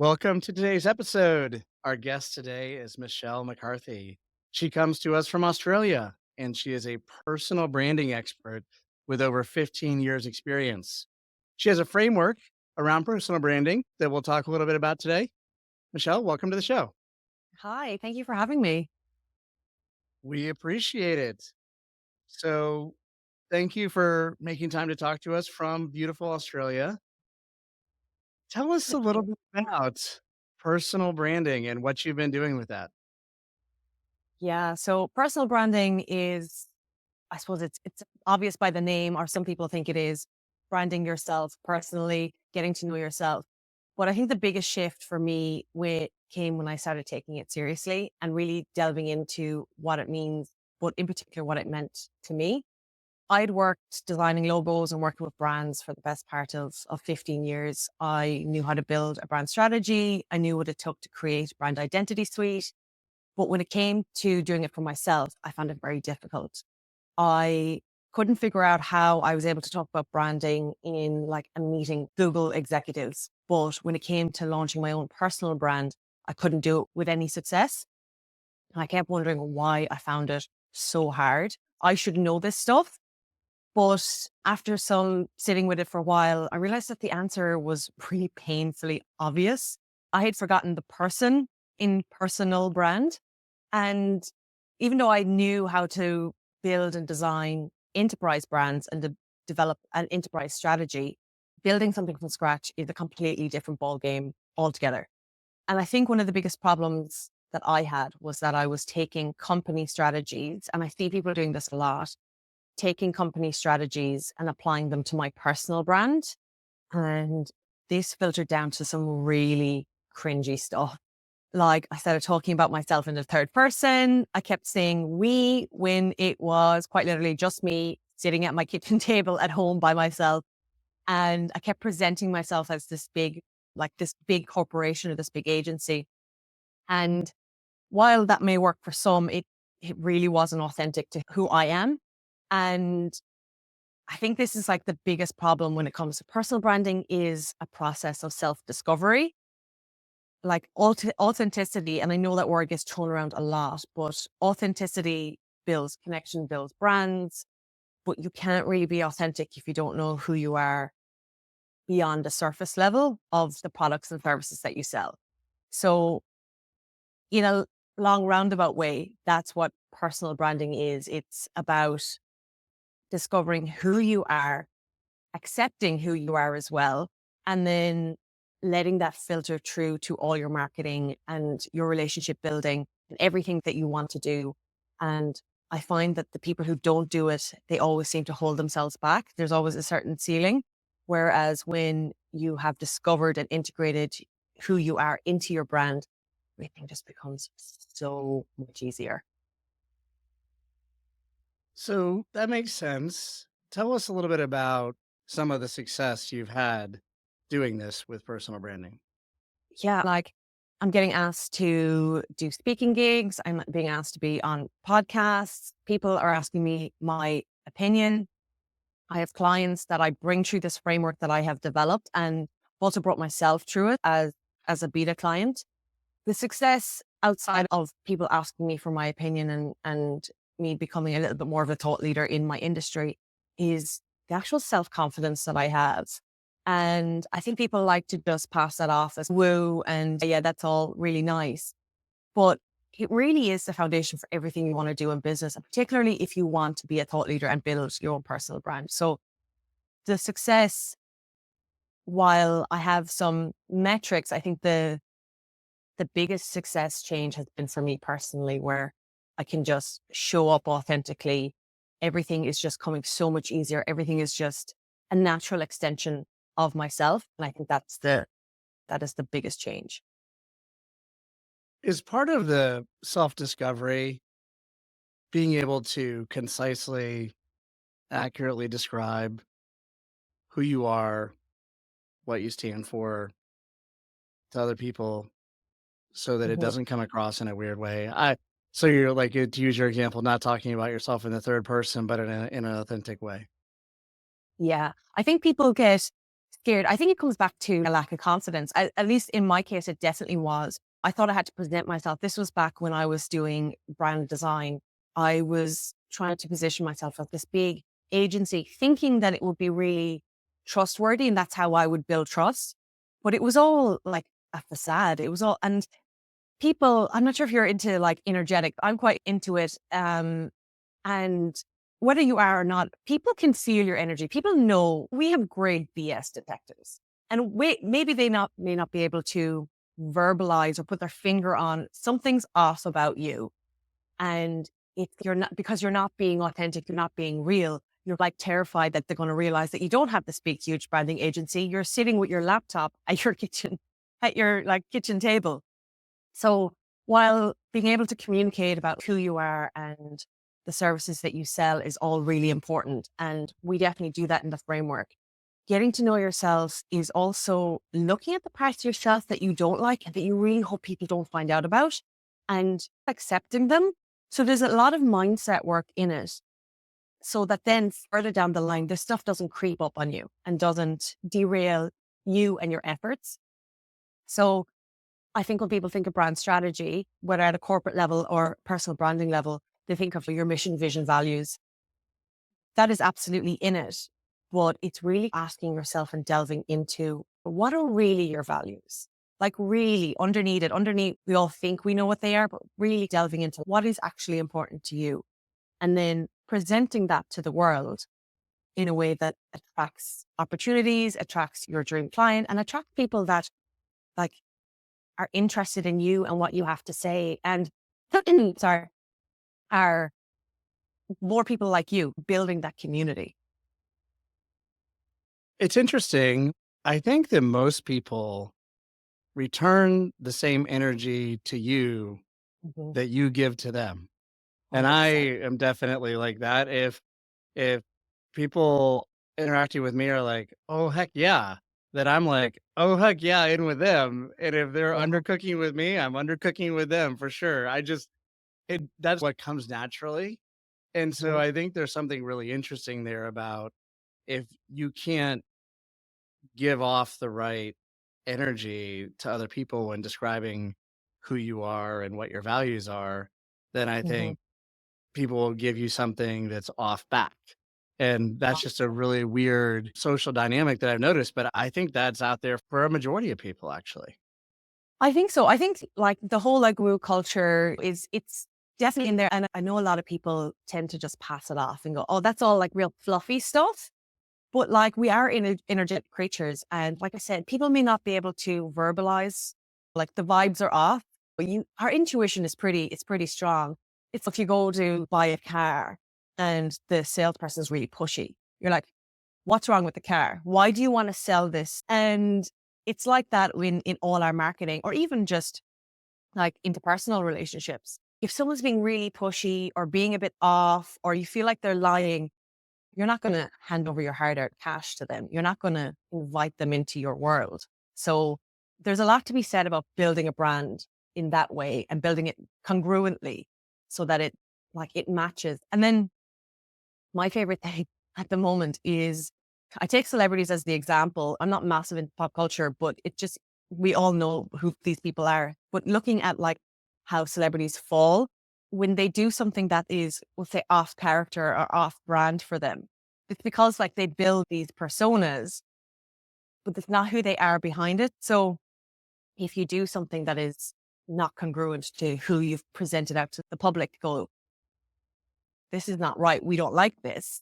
Welcome to today's episode. Our guest today is Michelle McCarthy. She comes to us from Australia and she is a personal branding expert with over 15 years experience. She has a framework around personal branding that we'll talk a little bit about today. Michelle, welcome to the show. Hi, thank you for having me. We appreciate it. So, thank you for making time to talk to us from beautiful Australia. Tell us a Thank little you. bit about personal branding and what you've been doing with that. Yeah, so personal branding is, I suppose it's obvious by the name, or some people think it is branding yourself personally, getting to know yourself. But I think the biggest shift for me came when I started taking it seriously and really delving into what it means, but in particular what it meant to me. I'd worked designing logos and working with brands for the best part of 15 years. I knew how to build a brand strategy. I knew what it took to create a brand identity suite. But when it came to doing it for myself, I found it very difficult. I couldn't figure out how I was able to talk about branding in like a meeting Google executives. But when it came to launching my own personal brand, I couldn't do it with any success. And I kept wondering why I found it so hard. I should know this stuff. But after some sitting with it for a while, I realized that the answer was really painfully obvious. I had forgotten the person in personal brand. And even though I knew how to build and design enterprise brands and develop an enterprise strategy, building something from scratch is a completely different ballgame altogether. And I think one of the biggest problems that I had was that I was taking company strategies, and I see people doing this a lot, taking company strategies and applying them to my personal brand. And this filtered down to some really cringy stuff. Like I started talking about myself in the third person. I kept saying we when it was quite literally just me sitting at my kitchen table at home by myself. And I kept presenting myself as this big corporation or this big agency. And while that may work for some, it really wasn't authentic to who I am. And I think this is like the biggest problem when it comes to personal branding is a process of self-discovery, like authenticity. And I know that word gets thrown around a lot, but authenticity builds connection, builds brands, but you can't really be authentic if you don't know who you are beyond the surface level of the products and services that you sell. So in a long roundabout way, that's what personal branding is. It's about discovering who you are, accepting who you are as well, and then letting that filter through to all your marketing and your relationship building and everything that you want to do. And I find that the people who don't do it, they always seem to hold themselves back. There's always a certain ceiling. Whereas when you have discovered and integrated who you are into your brand, everything just becomes so much easier. So that makes sense. Tell us a little bit about some of the success you've had doing this with personal branding. Yeah, like I'm getting asked to do speaking gigs. I'm being asked to be on podcasts. People are asking me my opinion. I have clients that I bring through this framework that I have developed and also brought myself through it as a beta client. The success outside of people asking me for my opinion and me becoming a little bit more of a thought leader in my industry is the actual self-confidence that I have. And I think people like to just pass that off as woo and yeah, that's all really nice. But it really is the foundation for everything you want to do in business, and particularly if you want to be a thought leader and build your own personal brand. So the success, while I have some metrics, I think the biggest success change has been for me personally, where I can just show up authentically. Everything is just coming so much easier. Everything is just a natural extension of myself. And I think that is the biggest change. Is part of the self discovery being able to concisely, accurately describe who you are, what you stand for to other people so that it Mhm. doesn't come across in a weird way? So you're like, to use your example, not talking about yourself in the third person, but in an authentic way. Yeah. I think people get scared. I think it comes back to a lack of confidence. At least in my case, it definitely was. I thought I had to present myself. This was back when I was doing brand design. I was trying to position myself as this big agency, thinking that it would be really trustworthy and that's how I would build trust. But it was all like a facade. It was all, and people, I'm not sure if you're into like energetic. I'm quite into it. And whether you are or not, people can feel your energy. People know we have great BS detectors. And maybe they may not be able to verbalize or put their finger on something's off about you. And if you're not, because you're not being authentic, you're not being real, you're like terrified that they're going to realize that you don't have this big, huge branding agency. You're sitting with your laptop at your kitchen, at your like kitchen table. So while being able to communicate about who you are and the services that you sell is all really important, and we definitely do that in the framework. Getting to know yourself is also looking at the parts of yourself that you don't like and that you really hope people don't find out about and accepting them. So there's a lot of mindset work in it so that then further down the line, this stuff doesn't creep up on you and doesn't derail you and your efforts. So I think when people think of brand strategy, whether at a corporate level or personal branding level, they think of your mission, vision, values. That is absolutely in it. But it's really asking yourself and delving into what are really your values? Like really underneath, we all think we know what they are, but really delving into what is actually important to you. And then presenting that to the world in a way that attracts opportunities, attracts your dream client, and attract people that like are interested in you and what you have to say. And sorry, are more people like you building that community. It's interesting. I think that most people return the same energy to you Mhm. that you give to them. And I 100%. am definitely like that. If people interacting with me are like, "Oh, heck yeah," then I'm like, "Oh, heck yeah," in with them. And if they're Yeah. undercooking with me, I'm undercooking with them for sure. That's what comes naturally. And so Mhm. I think there's something really interesting there about if you can't give off the right energy to other people when describing who you are and what your values are, then I Mhm. think people will give you something that's off back. And that's just a really weird social dynamic that I've noticed, but I think that's out there for a majority of people, actually. I think so. I think like the whole like woo culture it's definitely in there. And I know a lot of people tend to just pass it off and go, oh, that's all like real fluffy stuff. But like we are energetic creatures. And like I said, people may not be able to verbalize, like the vibes are off, but our intuition is it's pretty strong. It's if you go to buy a car and the salesperson is really pushy, you're like, what's wrong with the car? Why do you want to sell this? And it's like that in all our marketing or even just like interpersonal relationships. If someone's being really pushy or being a bit off, or you feel like they're lying, you're not going to hand over your hard earned cash to them. You're not going to invite them into your world. So there's a lot to be said about building a brand in that way and building it congruently so that it matches. And then my favorite thing at the moment is I take celebrities as the example. I'm not massive in pop culture, but we all know who these people are. But looking at like how celebrities fall when they do something that is, we'll say, off character or off brand for them, it's because like they build these personas, but it's not who they are behind it. So if you do something that is not congruent to who you've presented out to the public, go, this is not right. We don't like this.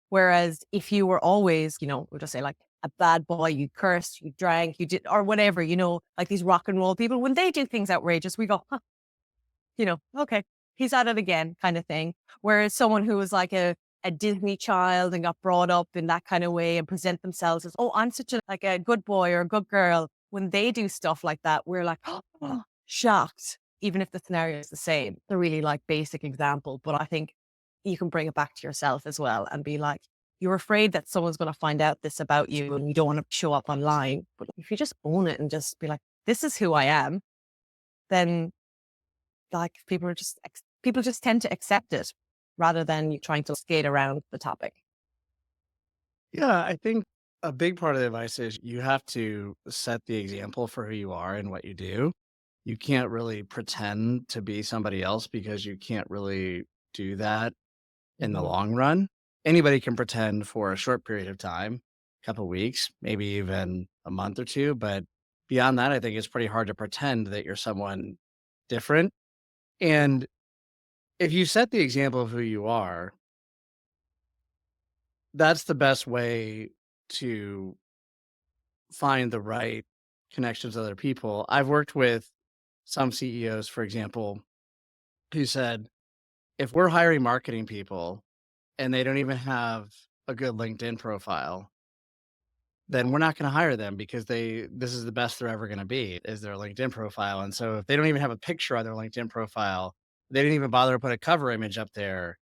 Whereas if you were always, we'll just say like a bad boy, you cursed, you drank, you did, or whatever, like these rock and roll people, when they do things outrageous, we go, huh, okay, he's at it again kind of thing. Whereas someone who was like a Disney child and got brought up in that kind of way and present themselves as, oh, I'm such like a good boy or a good girl. When they do stuff like that, we're like, oh, shocked, even if the scenario is the same. It's a really like basic example, but I think you can bring it back to yourself as well and be like, you're afraid that someone's going to find out this about you and you don't want to show up online. But if you just own it and just be like, this is who I am, then like people just tend to accept it rather than you trying to skate around the topic. Yeah, I think A big part of the advice is you have to set the example for who you are and what you do. You can't really pretend to be somebody else because you can't really do that in the Mhm. long run. Anybody can pretend for a short period of time, couple weeks, maybe even a month or 2, but beyond that, I think it's pretty hard to pretend that you're someone different. Yeah. And if you set the example of who you are, that's the best way to find the right connections with other people. I've worked with some CEOs, for example, who said, if we're hiring marketing people and they don't even have a good LinkedIn profile, then we're not going to hire them because this is the best they're ever going to be is their LinkedIn profile. And so if they don't even have a picture on their LinkedIn profile, they didn't even bother to put a cover image up there.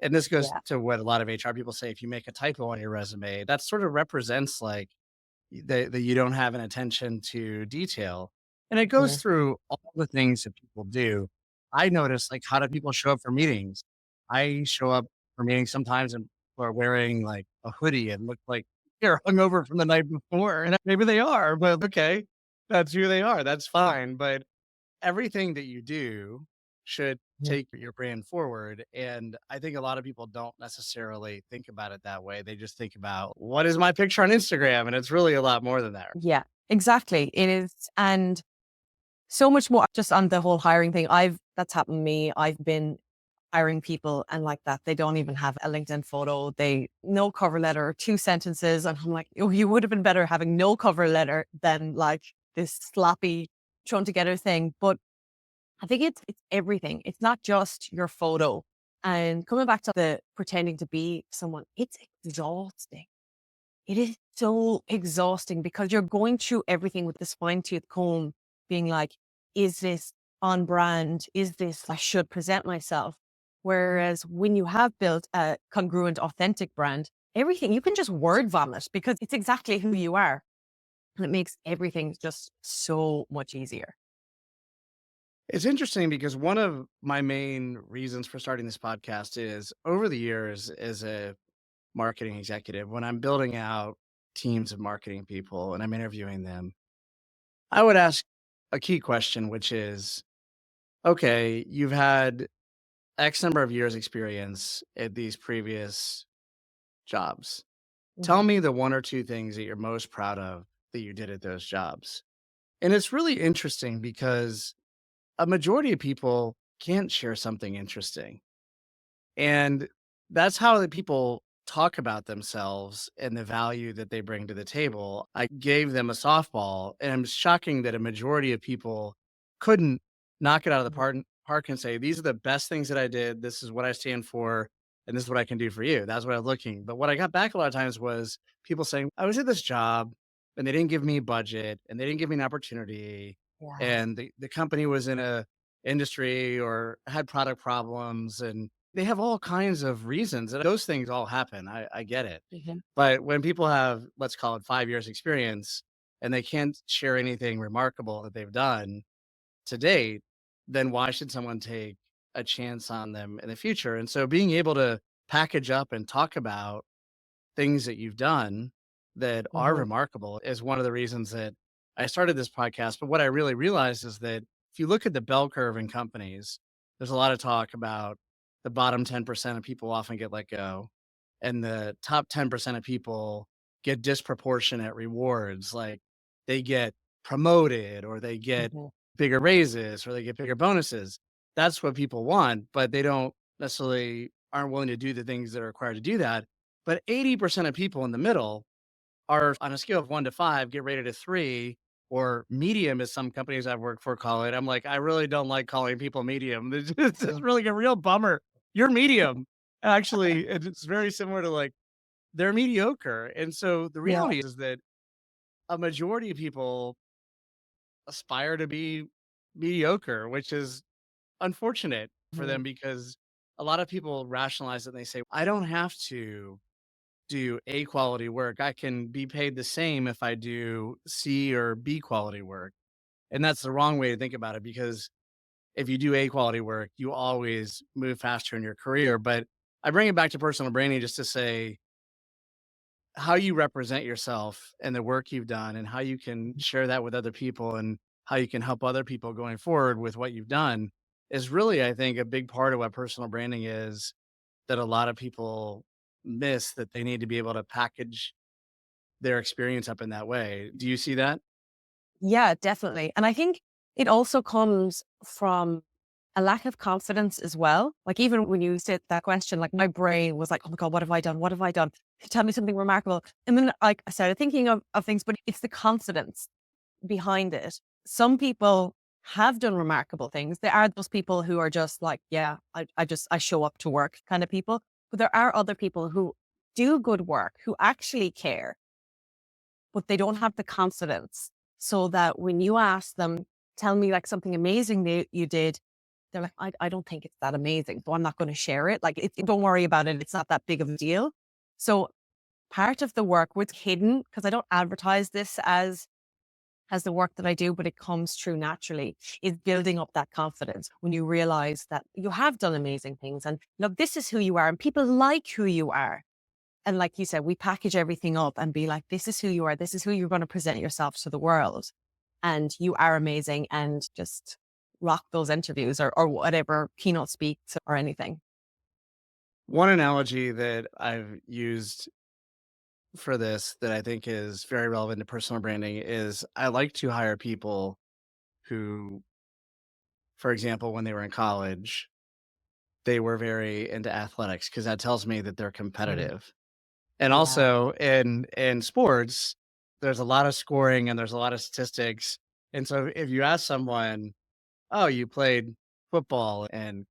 And this goes Yeah. to what a lot of HR people say, if you make a typo on your resume, that sort of represents like that you don't have an attention to detail. And it goes Mhm. through all the things that people do. I notice, like, how do people show up for meetings? I show up for meetings sometimes and people are wearing like a hoodie and look like they're hungover from the night before. And maybe they are, but okay, that's who they are. That's fine. But everything that you do should Mhm. take your brand forward. And I think a lot of people don't necessarily think about it that way. They just think about what is my picture on Instagram? And it's really a lot more than that. Yeah, exactly. It is. And so much more just on the whole hiring thing. That's happened to me. I've been hiring people and like that. They don't even have a LinkedIn photo. They no cover letter, 2 sentences. And I'm like, oh, you would have been better having no cover letter than like this sloppy thrown together thing. But I think it's everything. It's not just your photo. And coming back to the pretending to be someone, it's exhausting. It is so exhausting because you're going through everything with this fine tooth comb, being like, is this on brand? Is this, I should present myself? Whereas when you have built a congruent, authentic brand, everything you can just word vomit because it's exactly who you are. And it makes everything just so much easier. It's interesting because one of my main reasons for starting this podcast is over the years as a marketing executive, when I'm building out teams of marketing people and I'm interviewing them, I would ask a key question, which is, okay, you've had X number of years experience at these previous jobs. Tell Mhm. me the 1 or 2 things that you're most proud of that you did at those jobs. And it's really interesting because a majority of people can't share something interesting. And that's how the people talk about themselves and the value that they bring to the table. I gave them a softball, and it's shocking that a majority of people couldn't knock it out of the Mhm. park and say, "These are the best things that I did. This is what I stand for, and this is what I can do for you." That's what I was looking. But what I got back a lot of times was people saying, "I was at this job, and they didn't give me budget, and they didn't give me an opportunity, Yeah. and the company was in a industry or had product problems, and they have all kinds of reasons, and those things all happen. I get it. Mhm. But when people have, let's call it 5 years experience, and they can't share anything remarkable that they've done to date, then why should someone take a chance on them in the future? And so being able to package up and talk about things that you've done that are Mhm. remarkable is one of the reasons that I started this podcast. But what I really realized is that if you look at the bell curve in companies, there's a lot of talk about the bottom 10% of people often get let go, and the top 10% of people get disproportionate rewards. Like they get promoted or they get Mhm. bigger raises or they get bigger bonuses. That's what people want, but they don't necessarily aren't willing to do the things that are required to do that. But 80% of people in the middle are on a scale of 1 to 5, get rated a 3 or medium as some companies I've worked for call it. I'm like, I really don't like calling people medium. It's Mhm. really a real bummer. You're medium. Actually, it's very similar to like they're mediocre. And so the Yeah. reality is that a majority of people aspire to be mediocre, which is unfortunate for Mhm. them because a lot of people rationalize it and they say, I don't have to do A quality work. I can be paid the same if I do C or B quality work. And that's the wrong way to think about it because if you do A quality work, you always move faster in your career. But I bring it back to personal branding just to say how you represent yourself and the work you've done and how you can share that with other people and how you can help other people going forward with what you've done is really, I think, a big part of what personal branding is that a lot of people miss that they need to be able to package their experience up in that way. Do you see that? Yeah, definitely. And I think it also comes from a lack of confidence as well. Like even when you said that question, like my brain was like, oh my God, what have I done? What have I done? Tell me something remarkable. And then like I started thinking of things, but it's the confidence behind it. Some people have done remarkable things. There are those people who are just like, yeah, I show up to work kind of people. But there are other people who do good work, who actually care, but they don't have the confidence. So that when you ask them, tell me like something amazing that you did, they're like, I don't think it's that amazing. So I'm not going to share it. Like, don't worry about it. It's not that big of a deal. So part of the work was hidden because I don't advertise this as the work that I do, but it comes true naturally, is building up that confidence when you realize that you have done amazing things and look, this is who you are and people like who you are. And like you said, we package everything up and be like, this is who you are. This is who you're going to present yourself to the world. And you are amazing and just rock those interviews or whatever keynote speaks or anything. One analogy that I've used for this that I think is very relevant to personal branding is I like to hire people who, for example, when they were in college, they were very into athletics because that tells me that they're Mm, competitive. And yeah. also in sports, there's a lot of scoring and there's a lot of statistics. And so if you ask someone, "Oh, you played football in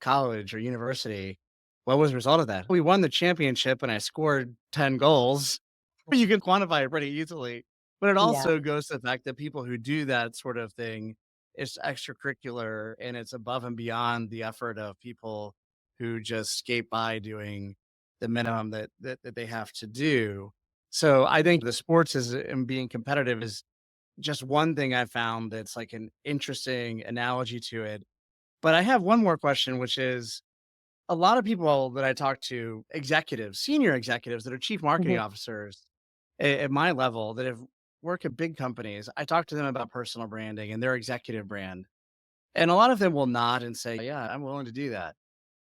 college or university. What was the result of that?" "We won the championship and I scored 10 goals." You can quantify it pretty easily. But it Yeah. also goes to the fact that people who do that sort of thing is extracurricular and it's above and beyond the effort of people who just skate by doing the minimum that they have to do. So I think the sports is and being competitive is just one thing I found that's like an interesting analogy to it. But I have one more question, which is a lot of people that I talk to, executives, senior executives that are chief marketing Mhm. officers at my level that have work at big companies, I talk to them about personal branding and their executive brand. And a lot of them will nod and say, yeah, I'm willing to do that.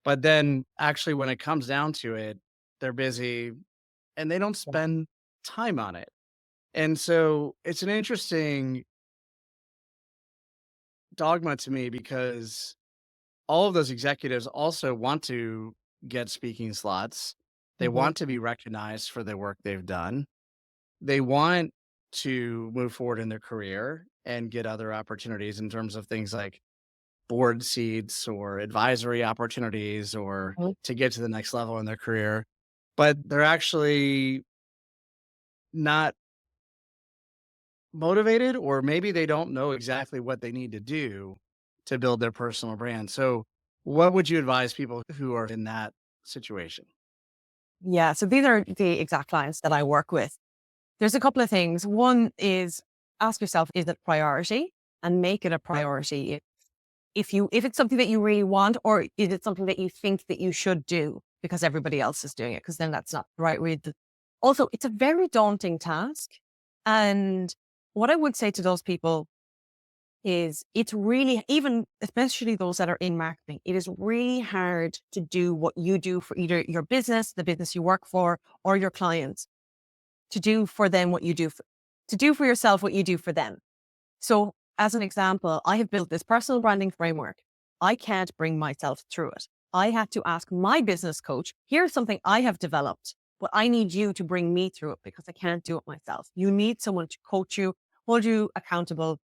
But then actually, when it comes down to it, they're busy and they don't Yeah. spend time on it. And so it's an interesting dogma to me because all of those executives also want to get speaking slots. They Mhm. want to be recognized for the work they've done. They want to move forward in their career and get other opportunities in terms of things like board seats or advisory opportunities or Mhm. to get to the next level in their career. But they're actually not motivated, or maybe they don't know exactly what they need to do to build their personal brand. So, what would you advise people who are in that situation? Yeah. So these are the exact clients that I work with. There's a couple of things. One is ask yourself, is it a priority? And make it a priority. If it's something that you really want, or is it something that you think that you should do because everybody else is doing it? Because then that's not the right way. Also, it's a very daunting task. And what I would say to those people is it's really, even especially those that are in marketing, it is really hard to do what you do for either your business, the business you work for, or your clients, to do for them what you do to do for yourself what you do for them. So, as an example, I have built this personal branding framework. I can't bring myself through it. I had to ask my business coach, here's something I have developed, but I need you to bring me through it because I can't do it myself. You need someone to coach you, hold you accountable,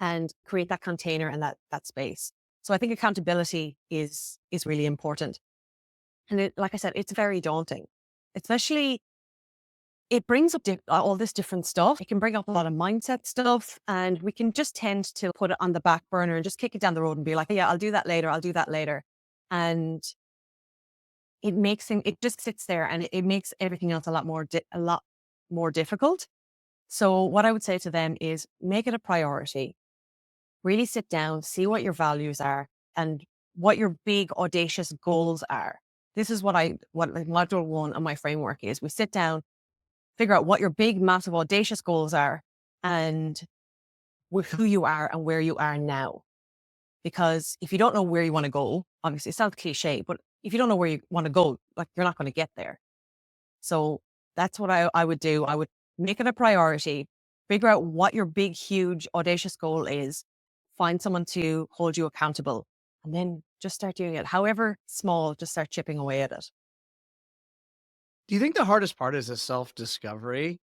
and create that container and that space. So I think accountability is really important. And like I said, it's very daunting, especially it brings up all this different stuff. It can bring up a lot of mindset stuff, and we can just tend to put it on the back burner and just kick it down the road and be like, yeah, I'll do that later. I'll do that later. And it just sits there and it makes everything else a lot more difficult. So what I would say to them is make it a priority. Really sit down, see what your values are and what your big audacious goals are. This is what like module one of my framework is. We sit down, figure out what your big, massive, audacious goals are and who you are and where you are now. Because if you don't know where you want to go, obviously it sounds cliche, but if you don't know where you want to go, like you're not going to get there. So that's what I would do. I would make it a priority, figure out what your big, huge, audacious goal is, find someone to hold you accountable, and then just start doing it. However small, just start chipping away at it. Do you think the hardest part is the self-discovery,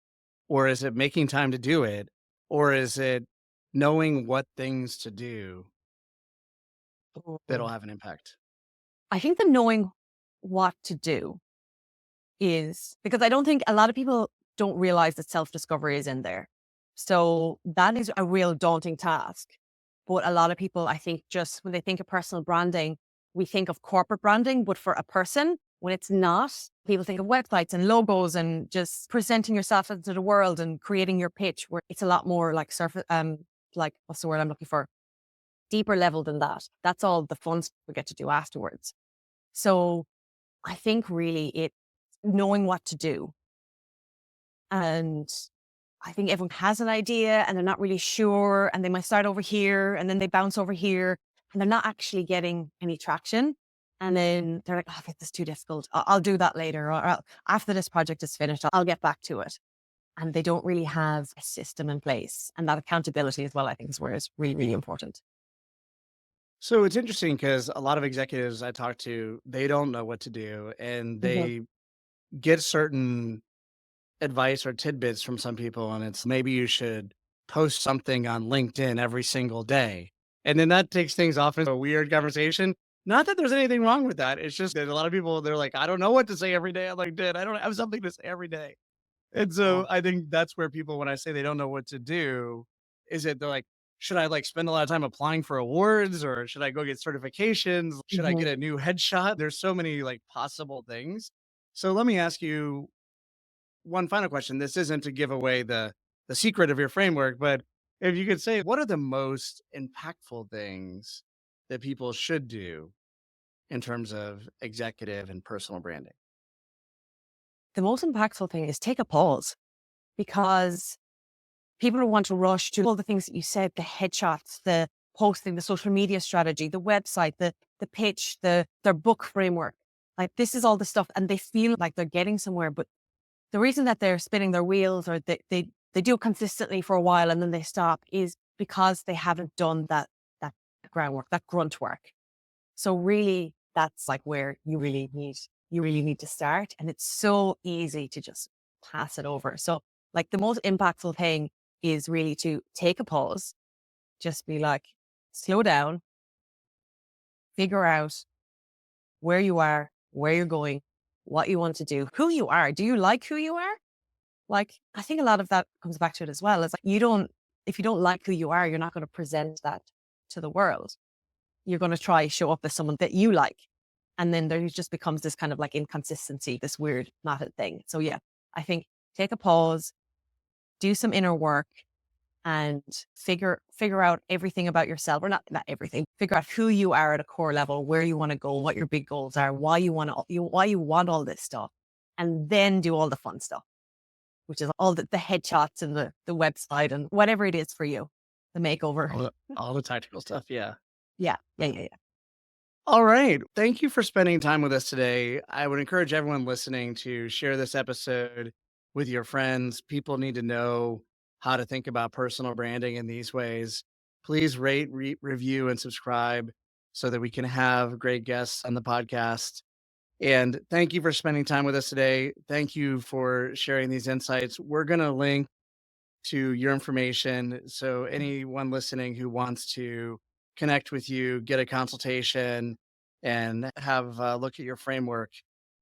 or is it making time to do it, or is it knowing what things to do that'll Mm. have an impact? I think the knowing what to do is because I don't think a lot of people don't realize that self discovery is in there. So that is a real daunting task. But a lot of people, I think, just when they think of personal branding, we think of corporate branding, but for a person, when it's not, people think of websites and logos and just presenting yourself into the world and creating your pitch, where it's a lot more like surface, like what's the word I'm looking for? Deeper level than that. That's all the fun stuff we get to do afterwards. So I think really it knowing what to do. And I think everyone has an idea and they're not really sure. And they might start over here and then they bounce over here and they're not actually getting any traction. And then they're like, oh, this is too difficult. I'll do that later. Or after this project is finished, I'll get back to it. And they don't really have a system in place. And that accountability as well, I think is where it's really, really important. So it's interesting because a lot of executives I talk to, they don't know what to do and Mhm. they get certain advice or tidbits from some people. And it's maybe you should post something on LinkedIn every single day. And then that takes things off into a weird conversation. Not that there's anything wrong with that. It's just that a lot of people, they're like, I don't know what to say every day on LinkedIn. I don't have something to say every day. And Yeah. so I think that's where people, when I say they don't know what to do, is it they're like, should I like spend a lot of time applying for awards or should I go get certifications? Should I Mhm. get a new headshot? There's so many like possible things. So let me ask you one final question. This isn't to give away the secret of your framework, but if you could say, what are the most impactful things that people should do in terms of executive and personal branding? The most impactful thing is take a pause because people don't want to rush to all the things that you said, the headshots, the posting, the social media strategy, the website, the pitch, their book framework. Like this is all the stuff and they feel like they're getting somewhere. But the reason that they're spinning their wheels or they do it consistently for a while and then they stop is because they haven't done that groundwork, that grunt work. So really that's like where you really need to start. And it's so easy to just pass it over. So like the most impactful thing is really to take a pause, just be like, slow down, figure out where you are, where you're going, what you want to do, who you are. Do you like who you are? Like, I think a lot of that comes back to it as well. It's like if you don't like who you are, you're not going to present that to the world. You're going to try show up as someone that you like. And then there just becomes this kind of like inconsistency, this weird knotted thing. So yeah, I think take a pause, do some inner work and figure out everything about yourself or not everything. Figure out who you are at a core level, where you want to go, what your big goals are, why you want all this stuff. And then do all the fun stuff, which is all the headshots and the website and whatever it is for you, the makeover. All the tactical stuff. Yeah. Yeah. Yeah. Yeah. Yeah. All right. Thank you for spending time with us today. I would encourage everyone listening to share this episode with your friends. People need to know how to think about personal branding in these ways. Please rate, review, and subscribe so that we can have great guests on the podcast. And thank you for spending time with us today. Thank you for sharing these insights. We're going to link to your information. So anyone listening who wants to connect with you, get a consultation, and have a look at your framework,